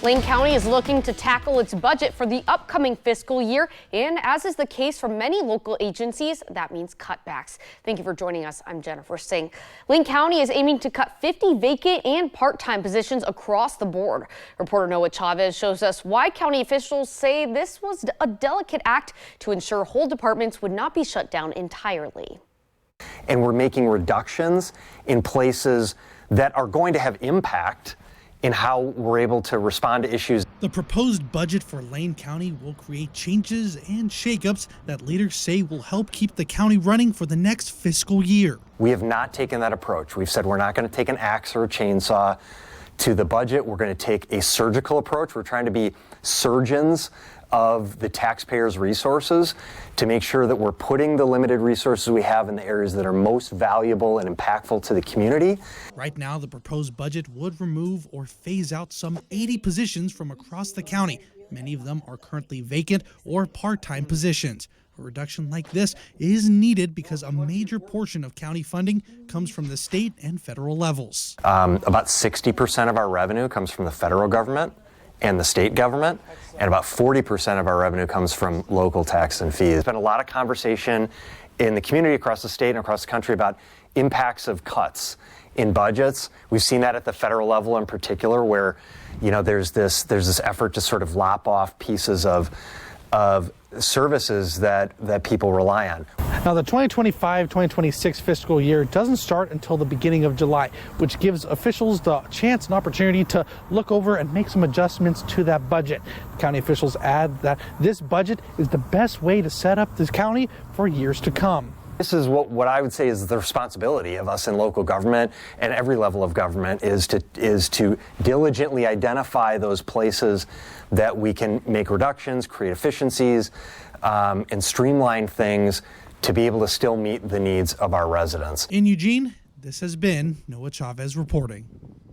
Lane County is looking to tackle its budget for the upcoming fiscal year, and as is the case for many local agencies, that means cutbacks. Thank you for joining us. I'm Jennifer Singh. Lane County is aiming to cut 50 vacant and part-time positions across the board. Reporter Noah Chavez shows us why county officials say this was a delicate act to ensure whole departments would not be shut down entirely. And we're making reductions in places that are going to have impact in how we're able to respond to issues. The proposed budget for Lane County will create changes and shakeups that leaders say will help keep the county running for the next fiscal year. We have not taken that approach. We've said we're not going to take an axe or a chainsaw to the budget. We're going to take a surgical approach. We're trying to be surgeons of the taxpayers' resources to make sure that we're putting the limited resources we have in the areas that are most valuable and impactful to the community. Right now, the proposed budget would remove or phase out some 80 positions from across the county. Many of them are currently vacant or part-time positions. A reduction like this is needed because a major portion of county funding comes from the state and federal levels. About 60% of our revenue comes from the federal government and the state government, and about 40% of our revenue comes from local tax and fees. There's been a lot of conversation in the community across the state and across the country about impacts of cuts in budgets. We've seen that at the federal level in particular, where there's this effort to sort of lop off pieces of services that people rely on. Now, the 2025-2026 fiscal year doesn't start until the beginning of July, which gives officials the chance and opportunity to look over and make some adjustments to that budget. County officials add that this budget is the best way to set up this county for years to come. This is what I would say is the responsibility of us in local government and every level of government is to diligently identify those places that we can make reductions, create efficiencies, and streamline things to be able to still meet the needs of our residents. In Eugene, this has been Noah Chavez reporting.